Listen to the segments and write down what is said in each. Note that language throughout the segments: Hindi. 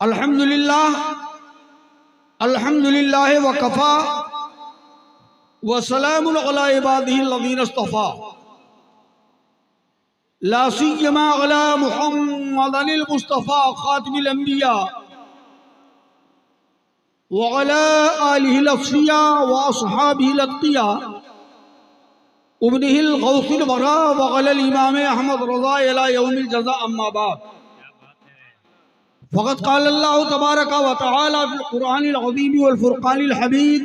अल्हम्दुलिल्लाह अल्हम्दुलिल्लाह वकफ़ा व सलामुन अला इबादिहिल्लज़ीना इस्तफ़ा ला सिय्यमा अला मुहम्मदिल मुस्तफ़ा खातिमिल अंबिया व अला आलिहिल अस्फ़िया व अस्हाबिहिल अत्क़िया उब्निहिल गौसिल वरा व अलल इमाम अहमद रज़ा इला यौमिल जज़ा अम्मा बाद फ़क़त क़ाल अल्लाहु तबारक व तआला फ़िल क़ुरआनिल अज़ीम वल फ़ुरक़ानिल हमीद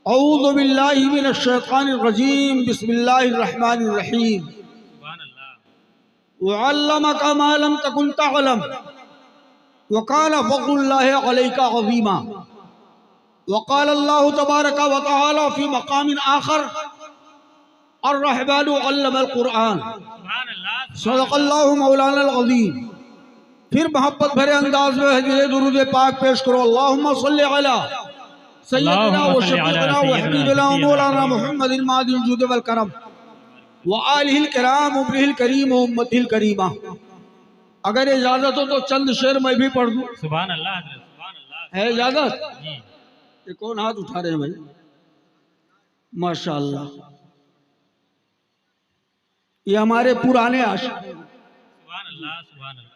अऊज़ु बिल्लाहि मिनश शैतानिर रजीम बिस्मिल्लाहिर रहमानिर रहीम व अल्लमका मा लम तकुन तअलम व कान फ़ज़्लुल्लाहि अलैका अज़ीमा व क़ाल अल्लाहु तबारक व तआला फ़ी मक़ामिन आख़र अर्रहमानु अल्लमल क़ुरआन सदक़ल्लाहु मौलाना अज़ीम। फिर मोहब्बत भरे अंदाज में हज़रत दुरूद पाक पेश करो। अल्लाहुम्मा सल्लि अला सय्यदिना व शफ़ीअना व हबीबिना व मौलाना मुहम्मदिल मादिल जूद वल करम व आलिहिल किराम उब्रिहिल करीम व उम्मतिल करीमा। अगर इजाजत हो तो चंद शेर मैं भी पढ़ दूं। सुभान अल्लाह, सुभान अल्लाह। है इजाजत? ये कौन हाथ उठा रहे हैं भाई? माशाअल्लाह, ये हमारे पुराने आशिक। सुभान अल्लाह, सुभान अल्लाह।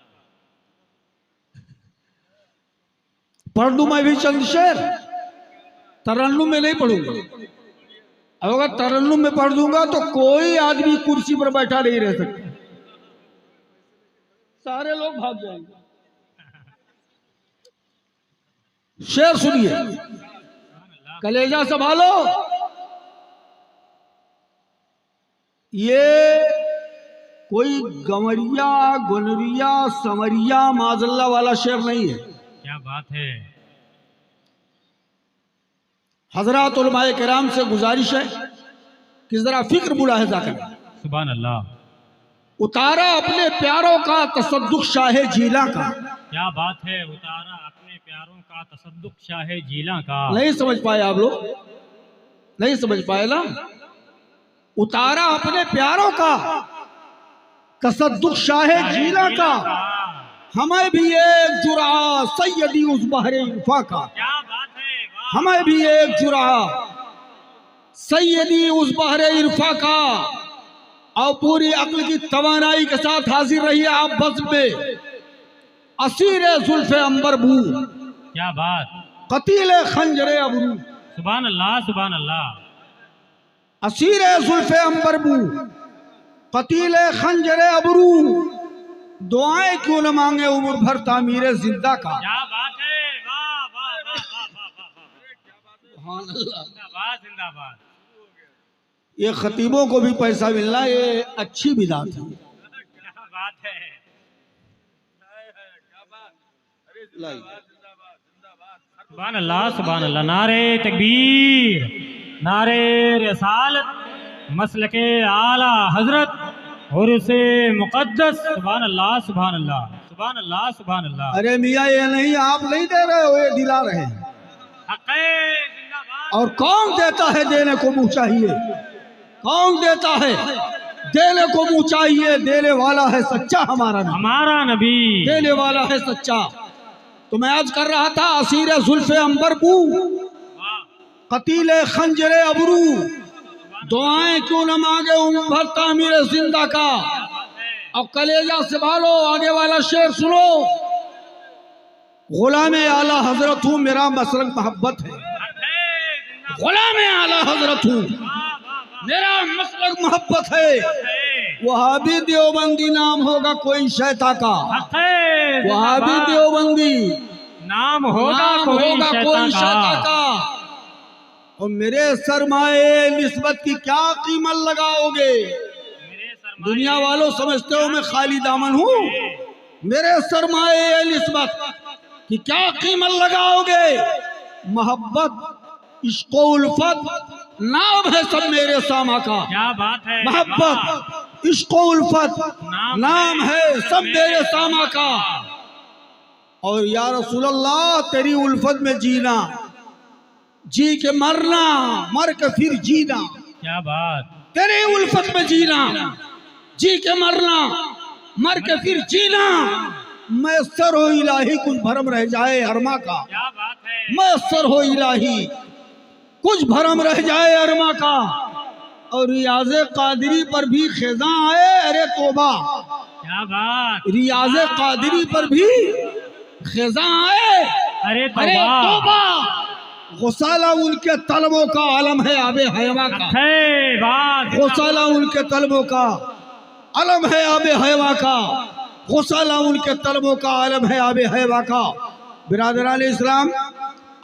पढ़ दूं मैं भी चंद शेर? तरन्नुम में नहीं पढ़ूंगा। अगर तरन्नुम में पढ़ दूंगा तो कोई आदमी कुर्सी पर बैठा नहीं रह सकता, सारे लोग भाग जाएंगे। शेर सुनिए, कलेजा संभालो। ये कोई गंवरिया गुनरिया समरिया माजल्ला वाला शेर नहीं है। क्या बात है। हजरात उलमाए किराम से गुजारिश है कि जरा फिक्र मुलाहिजा करें। सुभान अल्लाह। उतारा अपने प्यारों का तसद्दुक शाहे जीला का। क्या बात है। उतारा अपने प्यारों का तसद्दुक शाहे जीला का। नहीं समझ पाए आप लोग? नहीं समझ पाए ना? उतारा अपने प्यारों का तसद्दुक शाहे जीला का। हमें भी एक जुरा सैयदी उस बहरे इरफा का। क्या बात है। हमें भी एक जुरा सैयदी उस बहरे इरफा का। और पूरी अक्ल की तवानाई के साथ हाजिर रहिए आप बस में। असीर जुल्फ़े अंबर बू। क्या बात। कतील खंजरे अबरू। सुभान अल्लाह, सुभान अल्लाह। असीर जुल्फ़े अंबर बू कतील खंजरे अबरू। दुआएं क्यों न मांगे उम्र भर तामीर जिंदा का। क्या बात है। वाह वाह वाह वाह वाह। जिंदाबाद, जिंदाबाद। ये खतीबों को भी पैसा मिलना ये अच्छी बिदात है। क्या बात है। सुभान अल्लाह, सुभान अल्लाह। नारे तकबीर, नारे रिसालत, मसलके आला हजरत और उसे मुकद्दस। सुभान अल्लाह, सुभान अल्लाह, सुभान अल्लाह, सुभान अल्लाह। अरे मियाँ ये नहीं, आप नहीं दे रहे हो, ये दिला रहे हैं। और कौन देता है? देने को मुँह चाहिए। कौन देता है? देने को मुँह चाहिए। देने वाला है सच्चा हमारा नबी। हमारा नबी देने वाला है सच्चा। तो मैं आज कर रहा था असीर जुल्फ़े अंबर बू कतील खंजरे अबरू। दुआएं क्यों न मांगे उम्र भर तामीर जिंदा का। और कलेजा संभालो, आगे वाला शेर सुनो। गुलाम आला हजरत हूँ, मेरा मसलक मोहब्बत है। गुलाम आला हजरत हूँ, मेरा मसलक मोहब्बत है। वहाबी देवबंदी नाम होगा कोई शैता का। वहाबी देवबंदी नाम होगा कोई शैता का। और मेरे सरमाए निस्बत की क्या कीमत लगाओगे? दुनिया वालों समझते हो मैं खाली दामन हूँ। मेरे सरमाए निस्बत की क्या कीमत लगाओगे? मोहब्बत इश्क़ उल्फत नाम है सब मेरे सामा का। क्या बात है। मोहब्बत इश्क़ उल्फत नाम है सब मेरे सामा का। और या रसूल अल्लाह तेरी उल्फत में जीना, जी के मरना, मर के फिर जीना। क्या बात। तेरी उल्फत में जीना, जी के मरना, मर के फिर जीना। मैसर हो इलाही कुछ भरम रह जाए अरमा का, क्या बात है। मैसर हो इलाही कुछ भरम रह जाए अरमा का। और रियाज कादरी पर भी खिजा आए, अरे तोबा, क्या बात। रियाज कादरी पर भी खिजा आए, अरे अरे तौबा। तोबा। गुसाला उनके तलबों का आलम है आबे हयवा का, है बात। गुसाला उनके तलबों का आलम है आबे हयवा का, गुसाला उनके तलबों का आलम है आबे हयवा का। बिरादरान इस्लाम,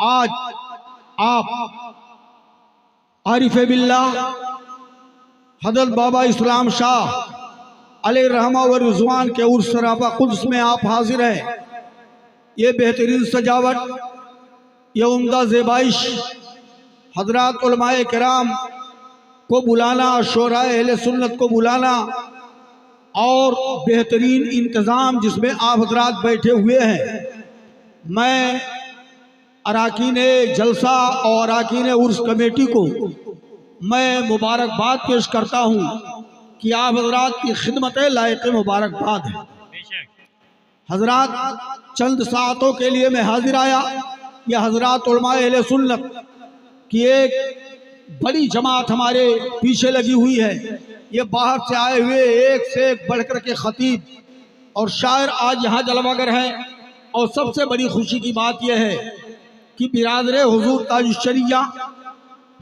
आज आप आरिफ बिल्लाह हजरत बाबा इस्लाम शाह अलैहि रहमा व रिज़वान के उर्स सराबा कुद्स में आप हाजिर हैं। ये बेहतरीन सजावट, ये उम्दा ज़ेबाइश, हजरात उलमाए किराम को बुलाना, शोराए अहले सुन्नत को बुलाना और बेहतरीन इंतज़ाम जिसमें आप हजरात बैठे हुए हैं। मैं अराकीन जलसा और अराकीन उर्स कमेटी को मैं मुबारकबाद पेश करता हूँ कि आप हजरात की खिदमत लायक मुबारकबाद है। हजरात, चंद सातों के लिए मैं हाजिर आया। यह हजरात उलमाए अहले सुन्नत की एक बड़ी जमात हमारे पीछे लगी हुई है। ये बाहर से आए हुए एक से एक बढ़कर के खतीब और शायर आज यहाँ जलवागर हैं। और सबसे बड़ी खुशी की बात यह है कि बिरादर हुजूर ताजुश्शरिया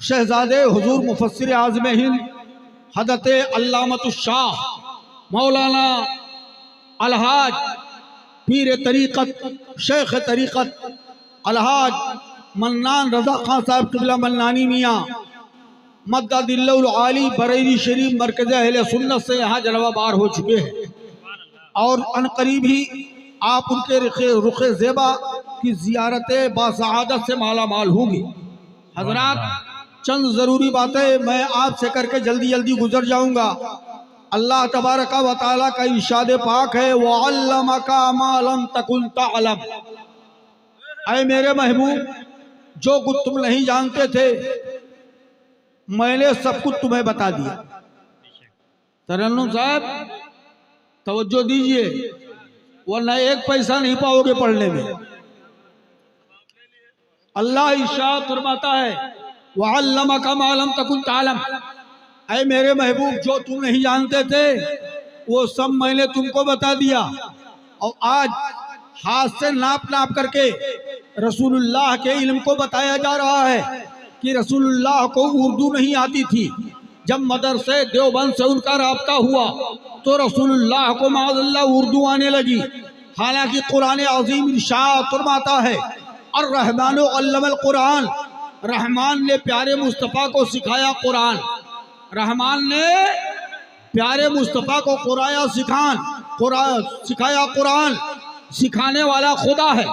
शहजादे हुजूर मुफस्सिर आज़म हिंद हज़रत अल्लामतुश्शाह मौलाना अलहाज पीर तरीक़त शेख तरीक़त अलहाज मन्नान रज़ा खां साहब क़िबला मन्नानी मियाँ मद्ददिल्लहुल आली बरेली शरीफ मरकज़ अहले सुन्नत से यहाँ जलवाबार हो चुके हैं। और अनकरीब ही आप उनके रुख ज़ेबा की ज़ियारत बासआदत से माला माल होंगी। हजरात, चंद ज़रूरी बातें मैं आपसे करके जल्दी जल्दी गुजर जाऊंगा। अल्लाह तबारक व तआला का इरशाद पाक है, वअल्लमका मा लम तकुन तअलम। ऐ मेरे महबूब, जो कुछ तुम नहीं जानते थे मैंने सब कुछ तुम्हें बता दिया। तरन्नुम साहब तवज्जो दीजिए, वरना एक पैसा नहीं पाओगे पढ़ने में। अल्लाह इरशाद फरमाता है, वअल्लमका मा लम तकुन तअलम। ऐ मेरे महबूब, जो तुम नहीं जानते थे वो सब मैंने तुमको बता दिया। और आज हाथ से नाप नाप करके रसूलुल्लाह के इल्म को बताया जा रहा है कि रसूलुल्लाह को उर्दू नहीं आती थी। जब मदरसे देवबंद से उनका राब्ता हुआ तो रसूलुल्लाह को माज़अल्लाह उर्दू आने लगी। हालांकि कुरान अज़ीम इरशाद फरमाता है, अर्रहमानु अल्लमल कुरान, रहमान ने प्यारे मुस्तफ़ा को सिखाया कुरान। रहमान ने प्यारे मुस्तफ़ा को सिखाया कुरान। सिखाने वाला खुदा है,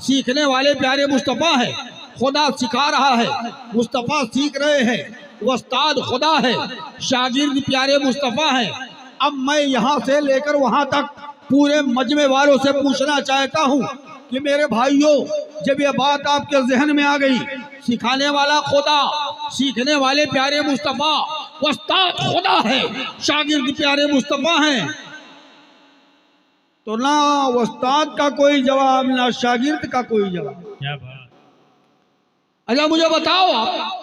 सीखने वाले प्यारे मुस्तफ़ा है। खुदा सिखा रहा है, मुस्तफ़ा सीख रहे हैं। उस्ताद खुदा है, शागिर्द प्यारे मुस्तफ़ा है। अब मैं यहाँ से लेकर वहाँ तक पूरे मजमे वालों से पूछना चाहता हूँ कि मेरे भाइयों, जब ये बात आपके जहन में आ गई, सिखाने वाला खुदा, सीखने वाले प्यारे मुस्तफ़ा, उस्ताद खुदा है, शागिर्द प्यारे मुस्तफ़ा हैं, तो ना उस्ताद का कोई जवाब ना शागिर्द का कोई जवाब। क्या बात। अच्छा मुझे बताओ, आप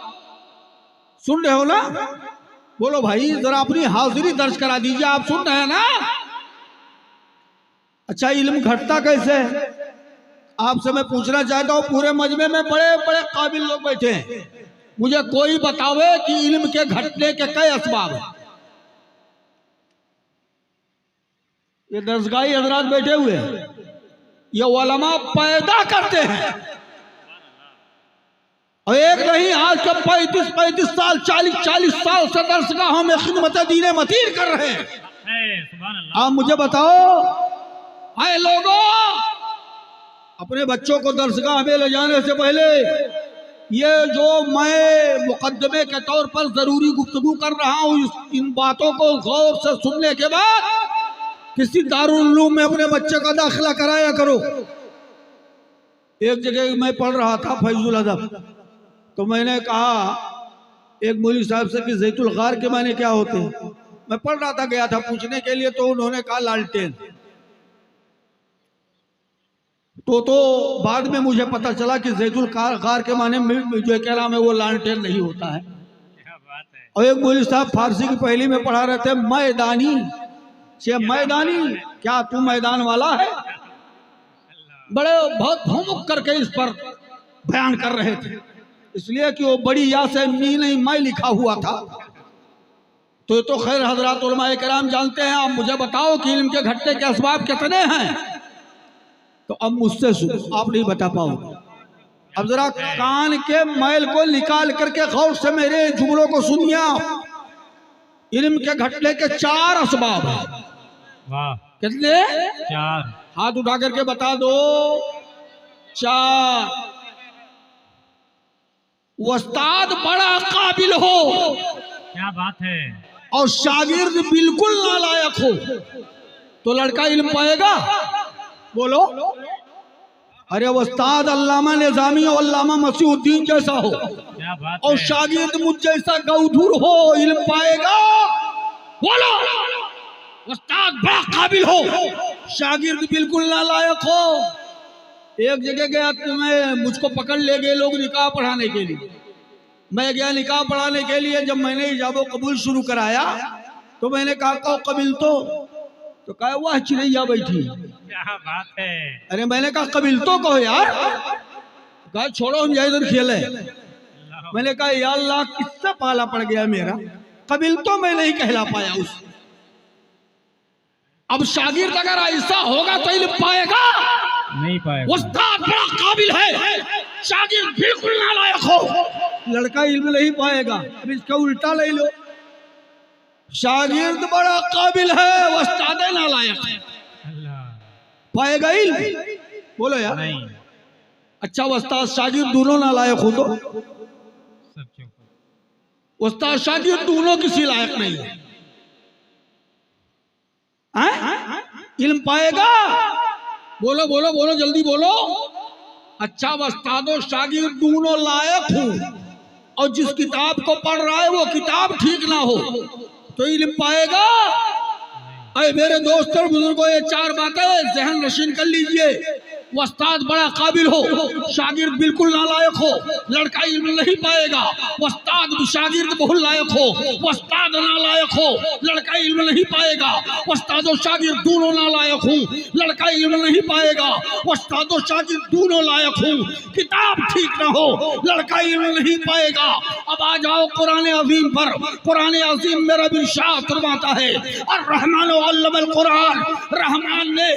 सुन रहे हो ना? बोलो भाई, जरा अपनी हाजिरी दर्ज करा दीजिए। आप सुन रहे हैं ना? अच्छा, इल्म घटता कैसे है आपसे मैं पूछना चाहता हूँ। पूरे मजमे में बड़े बड़े काबिल लोग बैठे हैं, मुझे कोई बतावे कि इल्म के घटने के कई असबाब हैं। ये दर्जगाही हजरात बैठे हुए हैं, ये उलमा पैदा करते हैं। और एक नहीं, आज के 35 साल 40 साल से दर्सगाहों में खिदमत दीने मतीर कर रहे हैं। सुभान अल्लाह। आप मुझे बताओ, आए लोगों, अपने बच्चों को दर्सगाह में ले जाने से पहले ये जो मैं मुकदमे के तौर पर जरूरी गुफ्तगू कर रहा हूँ, इन बातों को गौर से सुनने के बाद किसी दारुल उलूम में अपने बच्चे का दाखिला कराया करो। एक जगह मैं पढ़ रहा था फैजुल अदब, तो मैंने कहा एक मौलवी साहब से कि ज़ैतुल गार के माने क्या होते हैं। मैं पढ़ रहा था, गया था पूछने के लिए, तो उन्होंने कहा लालटेन। तो बाद में मुझे पता चला कि जैतुल कार के माने में जो क्या नाम है वो लालटेन नहीं होता है। क्या बात है। और एक मौलवी साहब फारसी की पहली में पढ़ा रहे थे, मैदानी से मैदानी, क्या तू मैदान वाला है? बड़े बहुत भौमुख करके इस पर बयान कर रहे थे, इसलिए कि वो बड़ी या से मी नहीं मैं लिखा हुआ था। तो खैर हजरात उलमाए किराम जानते हैं। आप मुझे बताओ कि इल्म के घटने के असबाब कितने हैं? तो अब मुझसे सुनो, आप नहीं बता पाओ। अब जरा कान के मैल को निकाल करके गौर से मेरे जुमलों को सुनिए आप। इल्म के घटने के 4 असबाब हैं। वाह, कितने? 4। हाथ उठा करके बता दो। 4। उस्ताद बड़ा काबिल हो, क्या बात है। और शागिर्द बिल्कुल नालायक हो, तो लड़का इल्म पाएगा? बोलो। अरे उस्ताद अल्लामा निजामी और अल्लामा मसीहुद्दीन जैसा हो, क्या बात और है। शागिर्द मुझ जैसा गौधुर हो, इल्म पाएगा? बोलो। उस्ताद बड़ा काबिल हो, शागिर्द बिल्कुल नालायक हो। एक जगह गया तो मैं, मुझको पकड़ ले गए लोग निकाह पढ़ाने के लिए। मैं गया निकाह पढ़ाने के लिए। जब मैंने इजाबो कबूल शुरू कराया तो मैंने कहा कहो कबिल तो कहा वह चिड़ैया बैठी। क्या बात है। अरे मैंने कहा कबिल तो कहो यार। कहा छोड़ो हम जाए इधर खेले। मैंने कहा या अल्लाह किससे पाला पड़ गया मेरा, कबिल तो मैं नहीं कहला पाया उस। अब शागिर्द अगर ऐसा होगा तो इल्म पाएगा? नहीं पाएगा। उस्ताद बड़ा काबिल है, शागिर्द बिल्कुल नालायक हो, लड़का इल्म नहीं पाएगा। अब इसका उल्टा ले लो, शागिर्द बड़ा काबिल है, उस्ताद नालायक है, पाएगा इल्म? बोलो यार। नहीं। अच्छा उस्ताद शागिर्द दोनों नालायक हो तो? सब चुप। उस्ताद शागिर्द दोनों किसी लायक नहीं है, इल्म पाएगा? बोलो बोलो बोलो जल्दी बोलो। अच्छा उस्ताद और शागिर्द दोनों लायक हो, और जिस किताब को पढ़ रहा है वो किताब ठीक ना हो, तो इल्म पाएगा? अरे मेरे दोस्तों और बुजुर्गों, ये 4 बातें जहन नशीन कर लीजिए। उस्ताद बड़ा काबिल हो, शागिर्द बिल्कुल नालायक हो, लड़का इल्म नहीं पाएगा। उस्ताद शागिर्द बहुत लायक हो, उस्ताद नालायक हो, लड़का इल्म नहीं पाएगा। उस्ताद और शागिर्द दोनों नालायक हो, लड़का इल्म नहीं पाएगा। उस्ताद और शागिर्द दोनों लायक हो, किताब ठीक ना हो, लड़का इल्म नहीं पाएगा। अब आ जाओ कुरान अजीम पर। कुरान अजीम मेरा भी शाह फरमाता है, और रहमान अल्लमल कुरान, रहमान ने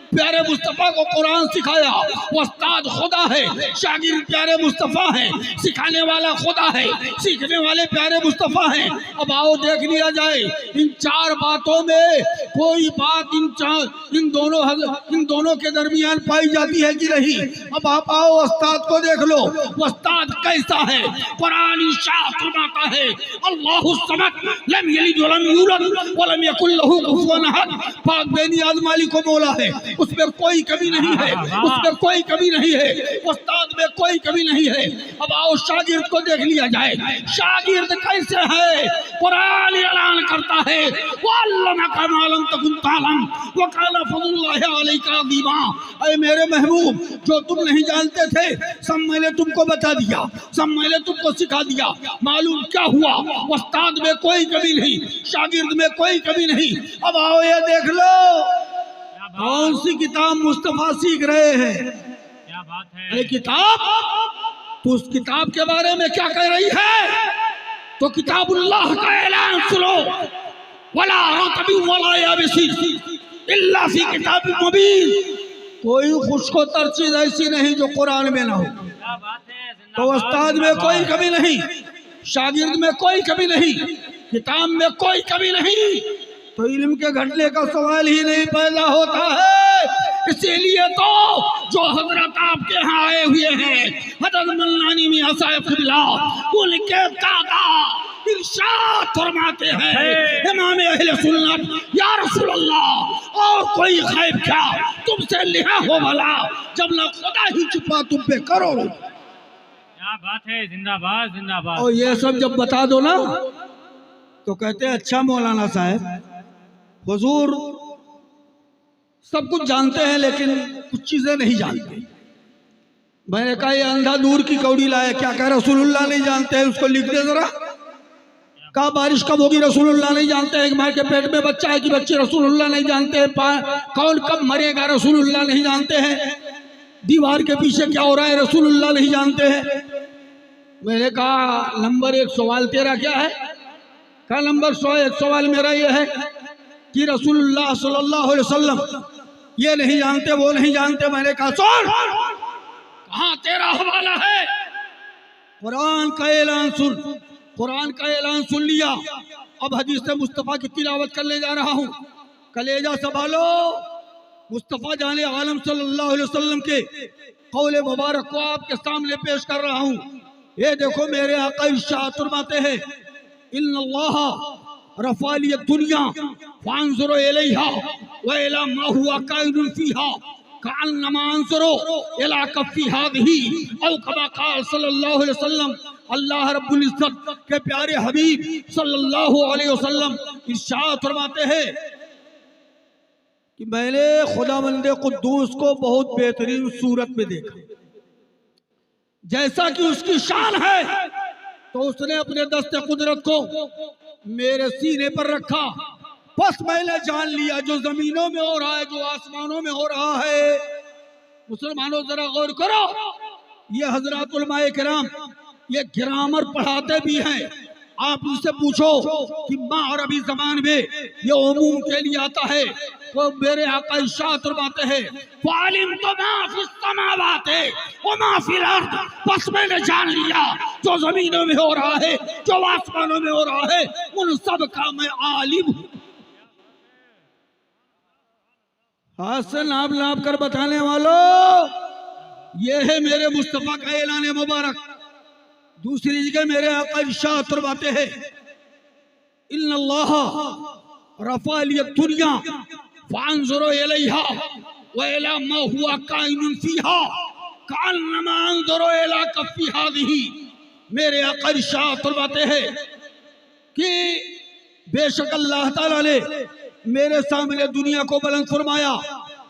प्यारे मुस्तफा को कुरान सिखाया। उस्ताद खुदा है, शागिर्द प्यारे मुस्तफा है, सिखाने वाला खुदा है, सीखने वाले प्यारे मुस्तफा हैं। अब आओ देख लिया जाए इन 4 बातों में कोई बात इन दोनों के दरमियान पाई जाती है कि नहीं। अब आप आओ उस्ताद को देख लो, उस्ताद कैसा है। कुरान शाह फरमाता है, अल्लाहु समद लम यलिद वलम यूलद वलम यकुल लहू कुफुवन अहद। पाक बेनियाज मालिक को बोला है, उसमें कोई कमी नहीं है, उसमें कोई कमी नहीं है, उस्ताद में कोई कमी नहीं है। अब आओ शागिर्द को देख लिया जाए, शागिर्द कैसे है। कुरान ऐलान करता है, वअल्लमका मा लम तकुन तालम व काना फज़लुल्लाहि अलैका अज़ीमा। ऐ मेरे महबूब, जो तुम नहीं जानते थे सब मैंने तुमको बता दिया, सब मैंने तुमको सिखा दिया। मालूम क्या हुआ, उस्ताद में कोई कमी नहीं, शागिर्द में कोई कमी नहीं। अब आओ ये देख लो कौन सी किताब मुस्तफा सीख रहे हैं। क्या बात है। अरे किताब, तो उस किताब के बारे में क्या कह रही है? तो किताबुल्लाह का ऐलान सुनो, वला रतबी वला याबिसी इल्ला फी किताबिन मुबीन। कोई खुशकोतर चीज ऐसी नहीं जो कुरान में ना हो। क्या बात है। तो उस्ताद में कोई कमी नहीं, शागिर्द में कोई कमी नहीं, किताब में कोई कमी नहीं, तो इल्म के घटने का सवाल ही नहीं पैदा होता है। इसीलिए तो जो हजरत आपके यहाँ आए हुए हैं, हजरत मौलाना मियां साहब क़िबला, उनके दादा इरशाद फरमाते हैं, इमाम अहले सुन्नत, या रसूल अल्लाह और कोई गैब क्या तुमसे लिया हो भला, जब ना खुदा ही छुपा तुम पे करो। क्या बात है। जिंदाबाद जिंदाबाद। और ये सब जब बता दो ना तो कहते हैं अच्छा मौलाना साहब हुजूर सब कुछ जानते हैं लेकिन कुछ चीजें नहीं जानते। मैंने कहा ये अंधा दूर की कौड़ी लाया, क्या कह रसूलुल्लाह नहीं जानते हैं, उसको लिख दे जरा। कहा बारिश कब होगी रसूलुल्लाह नहीं जानते हैं, माँ के पेट में बच्चा है कि बच्चे रसूलुल्लाह नहीं जानते हैं, कौन कब मरेगा रसूलुल्लाह नहीं जानते हैं, दीवार के पीछे क्या हो रहा है रसूलुल्लाह नहीं जानते हैं। मैंने कहा नंबर 1 सवाल तेरा क्या है? कहा नंबर 1 सवाल मेरा ये है कि रसूलुल्लाह सल्लल्लाहु अलैहि वसल्लम ये नहीं जानते वो नहीं जानते। मैंने कहा सुन, कहाँ तेरा हवाला है? कुरान का ऐलान सुन, कुरान का ऐलान सुन लिया। अब हदीस मुस्तफ़ा की तिलावत करने जा रहा हूँ। कलेजा संभालो, मुस्तफ़ा जाने आलम सल्लल्लाहु अलैहि वसल्लम के कौले मुबारक को आपके सामने पेश कर रहा हूँ। ये देखो मेरे आका इरशाद फरमाते हैं, इन्नल्लाह रफ़ाली दुनिया फांजुरो इलैहा व इला मा हुवा काइनुन फीहा कअन्नमा अंजुरो इला कफ़ी हादिही औ कमा क़ाल सल्लल्लाहु अलैहि वसल्लम। अल्लाह रब्बुल इज्जत के प्यारे हबीब सल्लल्लाहु अलैहि वसल्लम इरशाद फरमाते हैं कि मैंने खुदावंद कुद्दूस को बहुत बेहतरीन सूरत में देखा, जैसा कि उसकी शान है, तो उसने अपने दस्ते कुदरत को मेरे सीने पर रखा। बस मैंने जान लिया जो जमीनों में हो रहा है, जो आसमानों में हो रहा है। मुसलमानों जरा गौर करो, ये हजरत उलमाए किराम ये ग्रामर पढ़ाते भी हैं। आप उनसे पूछो कि माँ अरबी जबान में ये उमूम के लिए आता है, तो मेरे आका इरशाद फरमाते हैं फालिम तो माफिस समावात है व माफिल अर्द। बस मैंने जान लिया जो जमीनों में हो रहा है, जो आसमानों में हो रहा है, उन सब का मैं आलिम हूँ। हाथ से नाप नाप कर बताने वालों, ये है मेरे मुस्तफा का ऐलान मुबारक। दूसरी जगह मेरे आका इरशाद फरमाते हैं इन्नल्लाह रफ़ाली दुनिया फांजुरो इलैहा व इला मा हुवा काइनुन फीहा कअन्नमा अंजुरो इला कफ़ी हादिही। मेरे आका इरशाद फरमाते हैं कि बेशक अल्लाह ताला ने मेरे सामने दुनिया को बुलंद फरमाया,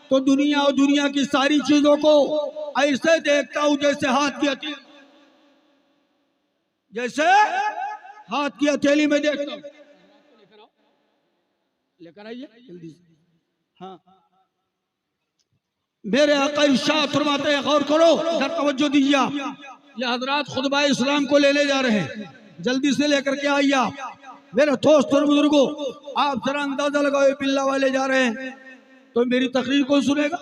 तो दुनिया और दुनिया की सारी चीजों को ऐसे देखता हूं जैसे हाथ की हथेली, जैसे हाथ की हथेली में देखता हूं। लेकर आइए जल्दी से। हाँ, मेरे आका इरशाद फरमाते हैं, गौर करो, इधर तवज्जो दीजिए। ये हजरात खुतबा इस्लाम को लेने जा रहे हैं, जल्दी से लेकर के आइए आप। मेरे दोस्त और बुजुर्गों, आप जरा अंदाजा लगाओ, बिल्ला वाले जा रहे हैं तो मेरी तकरीर कौन सुनेगा?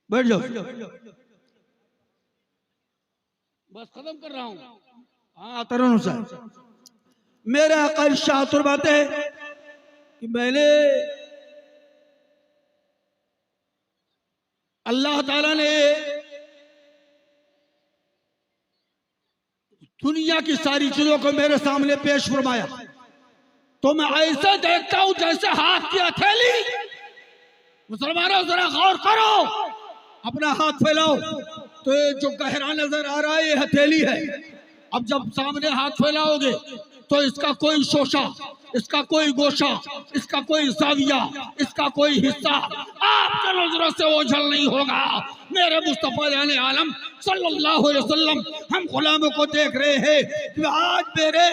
बैठ जाओ, बस खत्म कर रहा हूं। हाँ तरन साहब, मेरे आका इरशाद फरमाते हैं कि मैंने अल्लाह ताला ने दुनिया की सारी चीजों को मेरे सामने पेश फरमाया, तो मैं ऐसा देखता हूं जैसे हाथ की हथेली। मुसलमानों जरा गौर करो, अपना हाथ फैलाओ, तो ये जो गहरा नजर आ रहा है ये हथेली है। अब जब सामने हाथ फैलाओगे तो इसका कोई शोशा, इसका कोई गोशा, इसका कोई जाविया, इसका कोई हिस्सा आपके नजरों से ओझल नहीं होगा। मेरे मुस्तफा जाने आलम सल्लल्लाहु अलैहि वसल्लम हम गुलामों को देख रहे हैं कि आज मेरे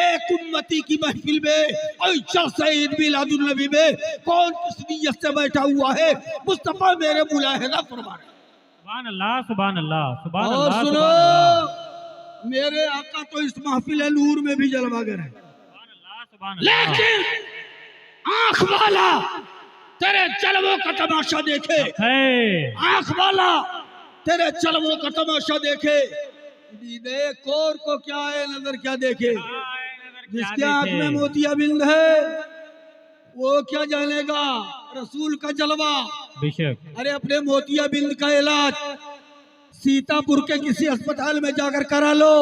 एक उम्मती की महफिल में और जलसा ईद मिलादुन नबी में कौन किस नियत से बैठा हुआ है, मुस्तफा मेरे मुलाहिजा फरमा रहे। सुभान अल्लाह, सुभान अल्लाह, सुभान और अल्लाह, सुनो, सुभान अल्लाह। मेरे आका तो इस महफिल नूर में भी जलवागर है, लेकिन आंख वाला तेरे जलवों का तमाशा देखे, आंख वाला तेरे जलवों का तमाशा देखे। दीदे कोर को क्या है, नजर क्या देखे। जिसके आंख में मोतियाबिंद है वो क्या जानेगा रसूल का जलवा। बेशक। अरे अपने मोतियाबिंद का इलाज सीतापुर के किसी अस्पताल में जाकर करा लो,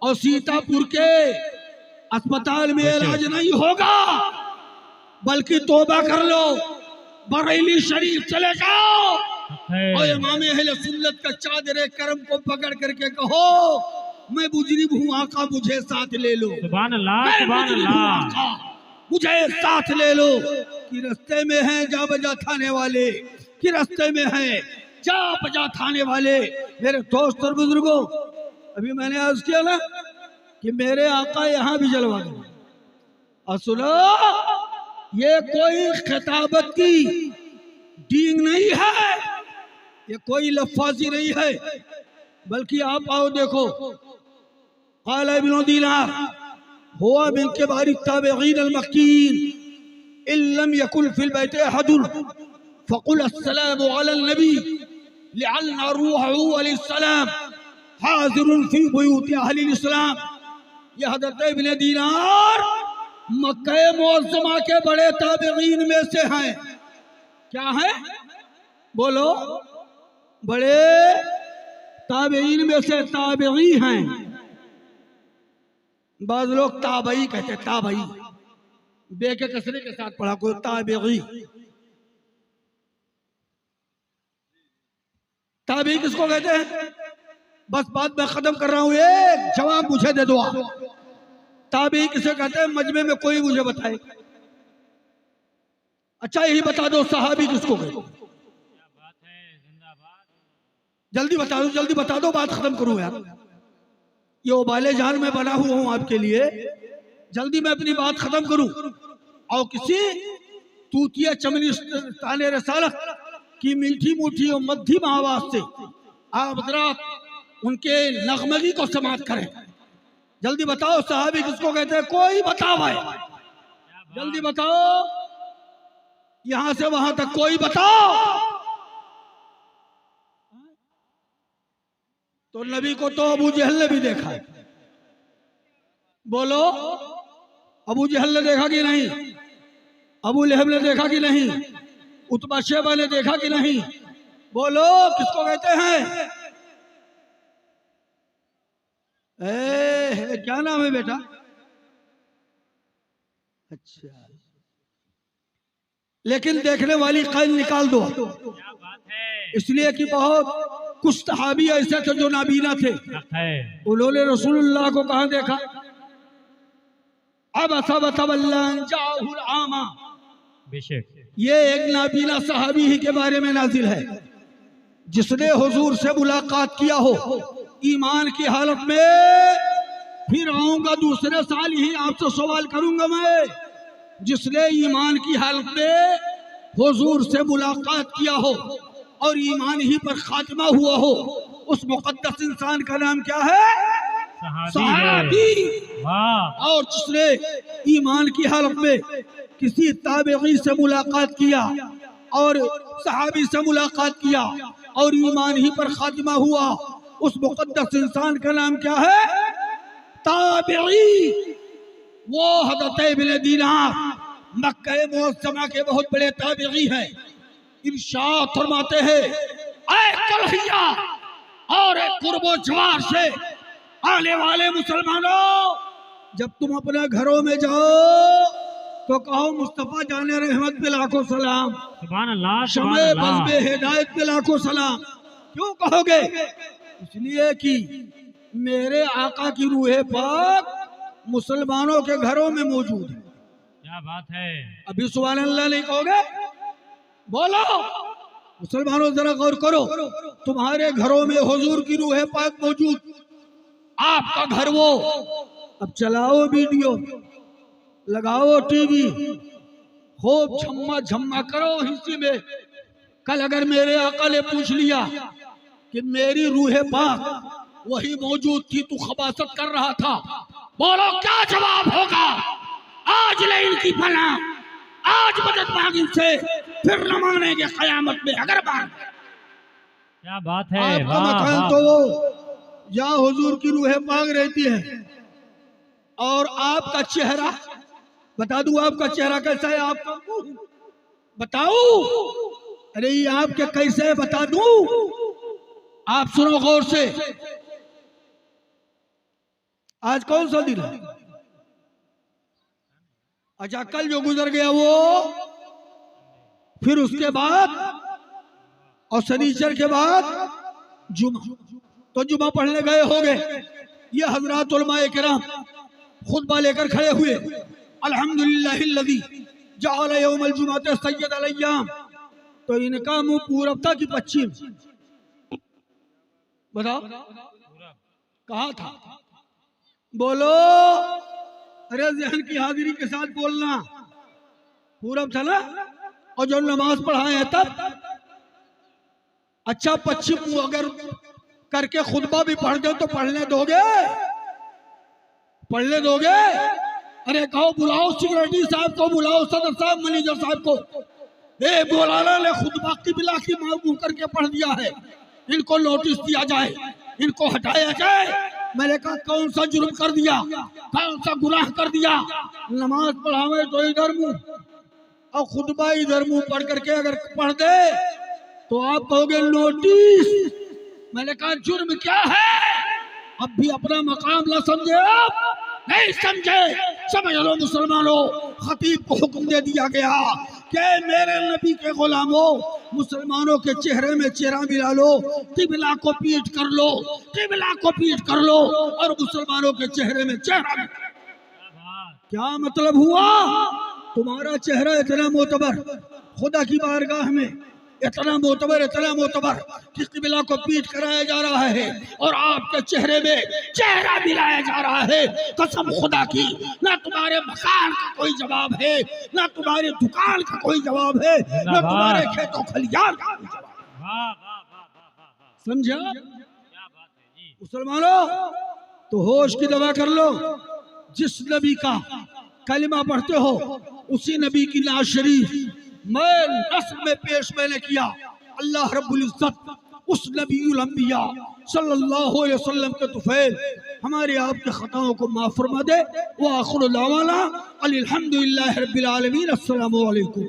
और सीतापुर के अस्पताल में इलाज नहीं होगा, बल्कि तौबा कर लो, बरेली शरीफ चले जाओ और इमाम अहले सुन्नत का चादर करम को पकड़ करके कहो मैं मुजरिम हूँ आका मुझे साथ ले लो, सुभान अल्लाह मैं सुभान मुजरिम हूँ अल्लाह। आका मुझे साथ ले लो। कि रास्ते में हैं जा बजा थाने वाले, कि रास्ते में हैं जा बजा थाने वाले। मेरे दोस्त और बुजुर्गों, अभी मैंने अर्ज किया ना कि मेरे आका यहाँ भी जलवा गए। और सुनो, ये कोई खिताबत की डींग नहीं है, ये कोई लफ्फाजी नहीं है, बल्कि आप आओ देखो। क़ाल इब्न दीनार हुआ मिन किबारि ताबिईन अल-मक्कीन इल्लम यकुन फिल बैत अहदुन फ़क़ुल अस्सलामु अला नबी लिअन्ना रूहहु अलैहिस्सलाम हाज़िरुन फ़ी बुयूति अहलिल इस्लाम। ये हज़रत इब्न दीनार मक्का मुअज़्ज़मा के बड़े ताबिईन में से हैं। क्या है? बोलो, बड़े ताबिईन में से ताबिई हैं। बाज़ लोग ताबई कहते, ताबई बे के कसरे के साथ पढ़ा कोई ताबिई। ताबिई किसको कहते हैं? बस बात मैं खत्म कर रहा हूं, एक जवाब मुझे दे दो आप। ताबिई किसे कहते हैं? मजमे में कोई मुझे बताए। अच्छा यही बता दो, सहाबी किसको कहते हैं? जल्दी बता दो, जल्दी बता दो, बात खत्म करूं यार। ये उबाले जान में बना हुआ हूं आपके लिए, जल्दी मैं अपनी बात खत्म करूं। और किसी तूतिया चमनी ताने रसालत की मीठी मूठी और मध्यम आवाज से आप जरा उनके नगमगी को समाप्त करें। जल्दी बताओ, सहाबी किसको कहते हैं? कोई बताओ भाई, जल्दी बताओ, यहां से वहां तक कोई बताओ। तो नबी को तो अबू जहल ने भी देखा है। बोलो, अबू जहल ने देखा कि नहीं? अबू लहब ने देखा कि नहीं? उतबा शेबा ने देखा कि नहीं? बोलो, किसको कहते हैं? क्या नाम है बेटा? अच्छा, लेकिन देखने वाली कैद निकाल दो, इसलिए कि बहुत कुछ सहाबी ऐसे थे जो नाबीना थे। उन्होंने रसूलुल्लाह को कहाँ देखा? अब आमा, ये एक नाबीना सहाबी ही के बारे में नाजिल है, जिसने हुजूर से मुलाकात किया हो ईमान की हालत में। फिर आऊंगा दूसरे साल ही आपसे सवाल करूंगा मैं, जिसने ईमान की हालत में हुजूर से मुलाकात किया हो और ईमान ही पर खात्मा हुआ हो, उस मुकद्दस इंसान का नाम क्या है? सहाबी। और जिसने ईमान की हालत में किसी ताबिई से मुलाकात किया और सहाबी से मुलाकात किया और ईमान ही पर खात्मा हुआ, उस मुकद्दस इंसान का नाम क्या है? ताबिई। वो हज़रत इब्न दीनार मक्का मुअज़्ज़मा के बहुत बड़े ताबिई हैं। इरशाद फरमाते हैं, ऐ कलहिया और कुर्बो जवार से आने वाले मुसलमानों, जब तुम अपने घरों में जाओ तो कहो मुस्तफा जाने रहमत पे लाखों सलाम, सुभान अल्लाह शमे बज़्बे हिदायत पे लाखों सलाम। क्यों कहोगे? इसलिए कि मेरे आका की रूह पाक मुसलमानों के घरों में मौजूद है। क्या बात है? अभी सुभान अल्लाह नहीं कहोगे? बोलो मुसलमानों, जरा गौर करो, तुम्हारे घरों में हुजूर की रूह पाक मौजूद, आपका घर वो। अब चलाओ वीडियो, लगाओ टीवी, खूब झम्मा झम्मा करो हिस्से में। कल अगर मेरे आका ने पूछ लिया कि मेरी रूह पाक वही मौजूद थी, तू खबासत कर रहा था, बोलो क्या जवाब होगा? आज ले इनकी फना, आज मदद मांग इनसे, फिर न मानेंगे कयामत में अगर बात। क्या बात है? आपका मकान तो वो जहाँ हुजूर की रूह पाक रहती है, और आपका चेहरा बता दूं, आपका चेहरा कैसा है? आपका बताओ, अरे ये आपके कैसे है बता दूं? आप सुनो गौर से, आज कौन सा दिन है? अच्छा, कल जो गुजर गया वो, फिर उसके बाद और शनीचर के बाद जुमा, तो जुमा पढ़ने गए होंगे। ये हजरात उलमाए किराम खुतबा लेकर खड़े हुए, अल्हम्दुलिल्लाहिल्लज़ी जअल यौमल जुमअत सय्यदल अय्याम, तो इनका मुंह पूरब था कि पश्चिम? बताओ कहा था? बोलो, अरे जहन की हाजिरी के साथ बोलना। पूरब था ना? और जो नमाज पढ़ाए हैं तब अच्छा पश्चिम अगर करके खुतबा भी पढ़ दे तो पढ़ने दोगे? पढ़ने दोगे? अरे कहो बुलाओ सिक्योरिटी साहब को, बुलाओ सदर साहब, मैनेजर साहब को, ए बोलाना ले खुतबा किबला की मुंह करके पढ़ दिया है, इनको नोटिस दिया जाए, इनको हटाया जाए। मैंने कहा कौन सा जुर्म कर दिया, कौन सा गुनाह कर दिया? नमाज पढ़ावे तो इधर मुंह और खुतबा इधर मुंह पढ़ करके अगर पढ़ दे तो आप कहोगे नोटिस। मैंने कहा जुर्म क्या है? अब भी अपना मकाम ना समझे, आप नहीं समझे? समझ लो मुसलमानों, खतीब को हुक्म दे दिया गया कि मेरे नबी के गुलामों, मुसलमानों के चेहरे में चेहरा मिला लो, किबला को पीट कर लो, किबला को पीट कर लो और मुसलमानों के चेहरे में चेहरा। क्या मतलब हुआ? तुम्हारा चेहरा इतना मोतबर खुदा की बारगाह में, इतना मोतबर कि किबला को पीट कराया जा रहा है और आपके चेहरे में चेहरा मिलाया जा रहा है। कसम खुदा की, ना तुम्हारे मकान का कोई जवाब है, ना तुम्हारे दुकान का कोई जवाब है, ना तुम्हारे खेतों खलियान का कोई जवाब। समझा मुसलमानों? तो होश की दवा कर लो। जिस नबी का कलिमा पढ़ते हो उसी नबी की नाज शरीफ मैं नस्ल में पेश मैंने किया। अल्लाह रब्बुल इज्जत उस नबीउल अंबिया सल्लल्लाहु अलैहि वसल्लम के तुफैल हमारे आपके खताओं को माफ फरमा दे। व आखिर दावाना अल्हम्दुलिल्लाहि रब्बिल आलमीन। अस्सलामु अलैकुम।